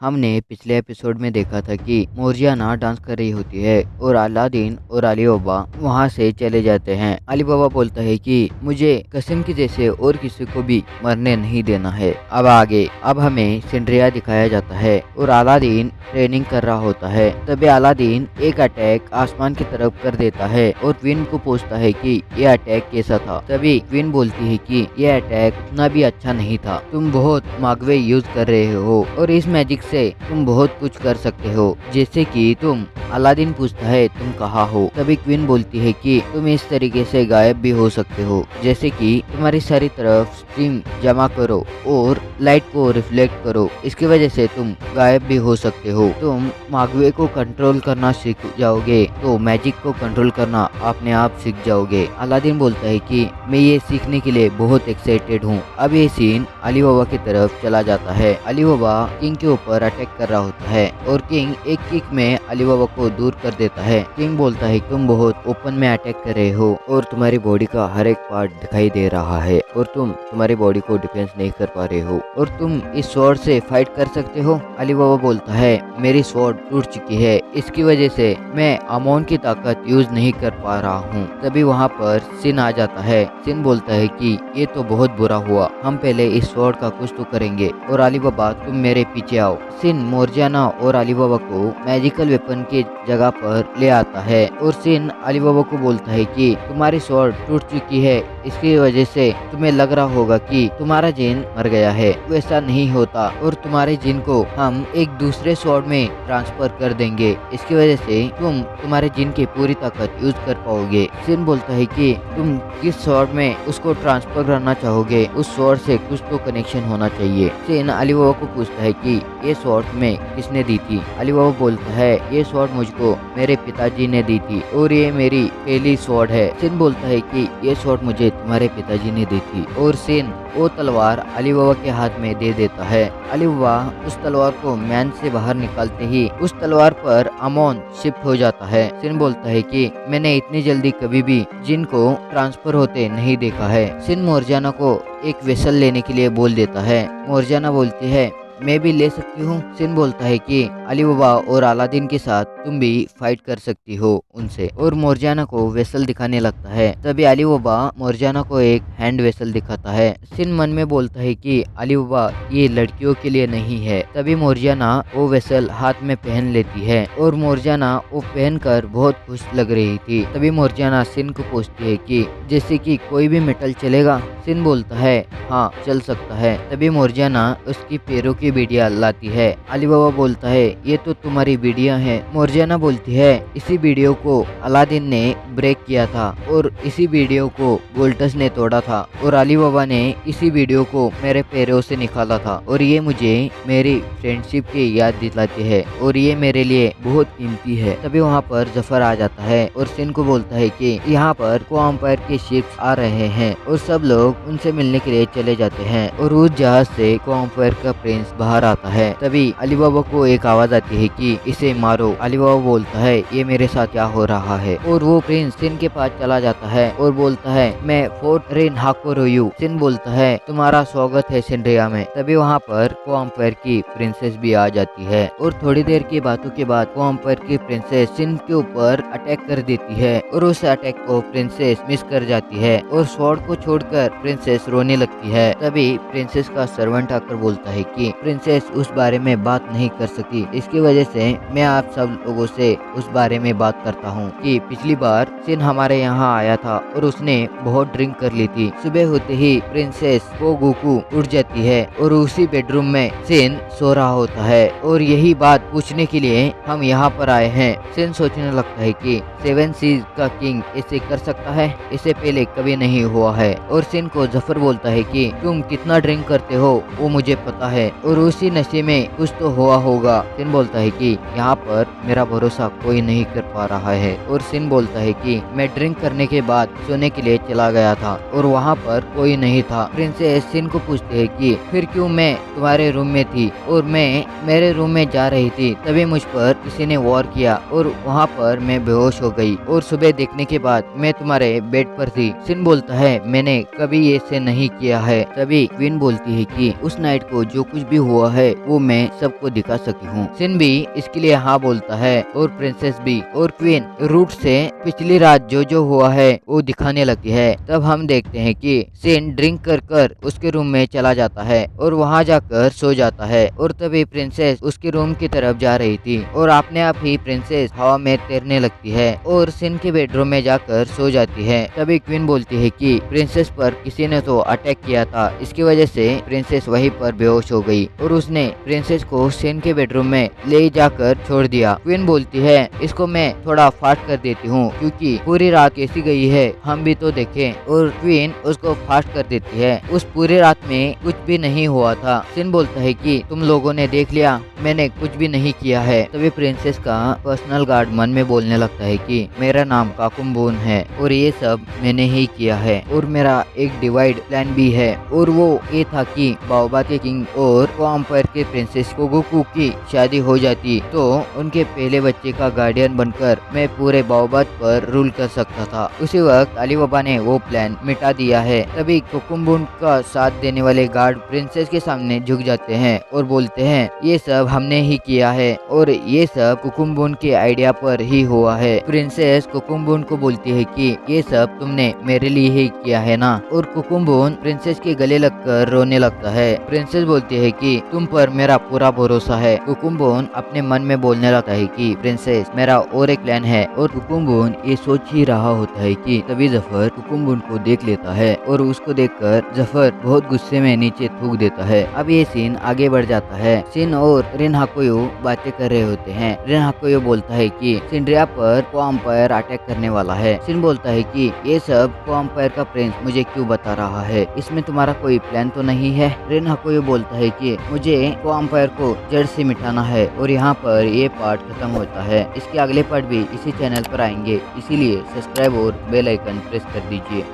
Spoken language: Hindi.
हमने पिछले एपिसोड में देखा था कि मोर्जियाना डांस कर रही होती है और अलादीन और अली बाबा वहाँ से चले जाते हैं। अली बाबा बोलता है कि मुझे कसम के जैसे और किसी को भी मरने नहीं देना है। अब हमें सिंड्रिया दिखाया जाता है और अलादीन ट्रेनिंग कर रहा होता है। तभी अलादीन एक अटैक आसमान की तरफ कर देता है और क्वीन को पूछता है कि यह अटैक कैसा था। तभी क्वीन बोलती है कि यह अटैक उतना भी अच्छा नहीं था, तुम बहुत मागवे यूज कर रहे हो और इस मैजिक से तुम बहुत कुछ कर सकते हो, जैसे कि तुम। अलादीन पूछता है तुम कहाँ हो। तभी क्वीन बोलती है कि तुम इस तरीके से गायब भी हो सकते हो, जैसे कि तुम्हारी सारी तरफ स्टीम जमा करो और लाइट को रिफ्लेक्ट करो, इसकी वजह से तुम गायब भी हो सकते हो। तुम मागवे को कंट्रोल करना सीख जाओगे तो मैजिक को कंट्रोल करना अपने आप सीख जाओगे। अलादीन बोलता है कि मैं ये सीखने के लिए बहुत एक्साइटेड हूँ। अब ये सीन अली बाबा की तरफ चला जाता है। अली बाबा किंग के ऊपर अटैक कर रहा होता है और किंग एक किक में अली बाबा को दूर कर देता है। किंग बोलता है तुम बहुत ओपन में अटैक कर रहे हो और तुम्हारी बॉडी का हर एक पार्ट दिखाई दे रहा है और तुम तुम्हारी बॉडी को डिफेंस नहीं कर पा रहे हो और तुम इस स्वॉर्ड से फाइट कर सकते हो। अली बाबा बोलता है मेरी स्वॉर्ड टूट चुकी है, इसकी वजह से मैं अमोन की ताकत यूज नहीं कर पा रहा हूँ। तभी वहाँ पर सिन आ जाता है। सिन बोलता है कि ये तो बहुत बुरा हुआ, हम पहले इस स्वॉर्ड का कुछ तो करेंगे और अली बाबा तुम मेरे पीछे आओ। सिन मोर्जियाना और अली बाबा को मैजिकल वेपन की जगह पर ले आता है और सिन अली बाबा को बोलता है कि तुम्हारी स्वॉर्ड टूट चुकी है, इसकी वजह से तुम्हें लग रहा होगा कि तुम्हारा जिन मर गया है। वैसा नहीं होता और तुम्हारे जिन को हम एक दूसरे स्वॉर्ड में ट्रांसफर कर देंगे, इसकी वजह से तुम तुम्हारे जिन की पूरी ताकत यूज कर पाओगे। सिन बोलता है कि तुम किस स्वॉर्ड में उसको ट्रांसफर करना चाहोगे, उस स्वॉर्ड से कुछ तो कनेक्शन होना चाहिए। सिन अली बाबा को पूछता है कि ये स्वॉर्ड में किसने दी थी। अली बाबा बोलता है ये स्वॉर्ड मुझको मेरे पिताजी ने दी थी और ये मेरी पहली स्वॉर्ड है। सिन बोलता है कि ये स्वॉर्ड मुझे तुम्हारे पिताजी ने दी थी और सिन वो तलवार अली बाबा के हाथ में दे देता है। अली बाबा उस तलवार को मैन से बाहर निकालते ही उस तलवार पर अमोन शिफ्ट हो जाता है। सिन बोलता है कि मैंने इतनी जल्दी कभी भी जिन को ट्रांसफर होते नहीं देखा है। सिन मोर्जियाना को एक वेसल लेने के लिए बोल देता है। मोर्जियाना बोलती है मैं भी ले सकती हूँ। सिन बोलता है कि अली बाबा और अलादीन के साथ तुम भी फाइट कर सकती हो उनसे और मोर्जियाना को वेसल दिखाने लगता है। तभी अली बाबा मोर्जियाना को एक हैंड वेसल दिखाता है। सिन मन में बोलता है कि अली बाबा ये लड़कियों के लिए नहीं है। तभी मोर्जियाना वो वेसल हाथ में पहन लेती है और मोर्जियाना वो पहन कर बहुत खुश लग रही थी। तभी मोर्जियाना सिन को पूछती है कि जैसे कि कोई भी मेटल चलेगा। सिन बोलता है हाँ चल सकता है। तभी मोर्जियाना उसकी पैरों की बीड़ियां लाती है। अली बाबा बोलता है ये तो तुम्हारी बीड़ियां हैं। मोर्जियाना बोलती है इसी बीड़ियों को अलादीन ने ब्रेक किया था और इसी बीड़ियों को वोल्टस ने तोड़ा था और अली बाबा ने इसी बीड़ियों को मेरे पैरों से निकाला था और ये मुझे मेरी फ्रेंडशिप की याद दिलाती है और ये मेरे लिए बहुत कीमती है। तभी वहाँ पर जफर आ जाता है और सिन को बोलता है कि यहाँ पर को-एम्पायर के शिप्स आ रहे हैं और सब लोग उनसे मिलने के लिए चले जाते हैं और उस जहाज से को-एम्पायर का प्रिंस बाहर आता है। तभी अली बाबा को एक आवाज आती है कि इसे मारो। अली बाबा बोलता है ये मेरे साथ क्या हो रहा है और वो प्रिंस सिन के पास चला जाता है और बोलता है मैं फोर्ट रेन हाकोरोयू। सिन बोलता है तुम्हारा स्वागत है सिंड्रिया में। तभी वहाँ पर को-एम्पायर की प्रिंसेस भी आ जाती है और थोड़ी देर की बातों के बाद को-एम्पायर की प्रिंसेस सिन के ऊपर अटैक कर देती है और उस अटैक को प्रिंसेस मिस कर जाती है और स्वॉर्ड को छोड़कर प्रिंसेस रोने लगती है। तभी प्रिंसेस का सर्वेंट आकर बोलता है कि प्रिंसेस उस बारे में बात नहीं कर सकती, इसकी वजह से मैं आप सब लोगों से उस बारे में बात करता हूँ कि पिछली बार सिन हमारे यहाँ आया था और उसने बहुत ड्रिंक कर ली थी। सुबह होते ही प्रिंसेस गोकू उठ जाती है और उसी बेडरूम में सिन सो रहा होता है और यही बात पूछने के लिए हम यहाँ पर आए हैं। सिन सोचने लगता है कि 7 सीज का किंग ऐसे कर सकता है, इसे पहले कभी नहीं हुआ है। और सिन को जफर बोलता है कि तुम कितना ड्रिंक करते हो वो मुझे पता है और उसी नशे में कुछ तो हुआ होगा। सिन बोलता है कि यहाँ पर मेरा भरोसा कोई नहीं कर पा रहा है और सिन बोलता है कि मैं ड्रिंक करने के बाद सोने के लिए चला गया था और वहाँ पर कोई नहीं था। प्रिंसेस सिन को पूछती है कि फिर क्यों मैं तुम्हारे रूम में थी और मैं मेरे रूम में जा रही थी, तभी मुझ पर किसी ने वॉर किया और वहाँ पर मैं बेहोश हो गई और सुबह देखने के बाद मैं तुम्हारे बेड पर थी। सिन बोलता है मैंने कभी ऐसे नहीं किया है। तभी क्वीन बोलती है कि उस नाइट को जो कुछ भी हुआ है वो मैं सबको दिखा सकी हूँ। सिन भी इसके लिए हाँ बोलता है और प्रिंसेस भी, और क्वीन रूट से पिछली रात जो हुआ है वो दिखाने लगती है। तब हम देखते हैं कि सिन ड्रिंक कर उसके रूम में चला जाता है और वहाँ जाकर सो जाता है। और तभी प्रिंसेस उसके रूम की तरफ जा रही थी और अपने आप ही प्रिंसेस हवा में तैरने लगती है और सिन के बेडरूम में जाकर सो जाती है। तभी क्वीन बोलती है कि प्रिंसेस पर किसी ने तो अटैक किया था, इसकी वजह से प्रिंसेस वहीं पर बेहोश हो गई और उसने प्रिंसेस को सिन के बेडरूम में ले जाकर छोड़ दिया। क्वीन बोलती है इसको मैं थोड़ा फास्ट कर देती हूँ क्योंकि पूरी रात कैसी गई है हम भी तो देखें। और क्वीन उसको फास्ट कर देती है। उस पूरी रात में कुछ भी नहीं हुआ था। सिन बोलता है कि तुम लोगों ने देख लिया, मैंने कुछ भी नहीं किया है। तभी प्रिंसेस का पर्सनल गार्ड मन में बोलने लगता है कि मेरा नाम काकुम बोन है और ये सब मैंने ही किया है और मेरा एक डिवाइड प्लान भी है, और वो ये था कि बाओबा के किंग और वाम्पायर के प्रिंसेस कोगोकू की शादी हो जाती तो उनके पहले बच्चे का गार्डियन बनकर मैं पूरे बाओबाद पर रूल कर सकता था। उसी वक्त अली बाबा ने वो प्लान मिटा दिया है। तभी कुकुम्बुन का साथ देने वाले गार्ड प्रिंसेस के सामने झुक जाते हैं और बोलते हैं ये सब हमने ही किया है और ये सब कुकुम्बुन के आइडिया पर ही हुआ है। प्रिंसेस कुकुम्बुन को बोलती है कि ये सब तुमने मेरे लिए ही किया है ना, और कुकुम्बुन प्रिंसेस के गले लगकर रोने लगता है। प्रिंसेस बोलती है कि तुम पर मेरा पूरा भरोसा है। कुकुम्बुन अपने मन में बोलने लगता है कि प्रिंसेस मेरा और एक प्लान है, और कुकुम्बुन ये सोच ही रहा होता है कि तभी जफर कुकुम्बुन को देख लेता है और उसको देखकर जफर बहुत गुस्से में नीचे थूक देता है। अब ये सीन आगे बढ़ जाता है। सिन और रिन हाकोयो बातें कर रहे होते हैं। रिन हाकोयो बोलता है कि सिंड्रिया पर वाम्पायर अटैक करने वाला है। सिन बोलता है कि ये सब वाम्पायर का प्रिंस मुझे क्यों बता रहा है, इसमें तुम्हारा कोई प्लान तो नहीं है। रिन हाकोयो बोलता है कि मुझे वाम्पायर को जड़ से मिटाना है, और यहाँ पर ये पार्ट खत्म होता है। इसके अगले पार्ट भी इसी चैनल पर आएंगे, इसीलिए सब्सक्राइब और बेल आइकन प्रेस कर दीजिए।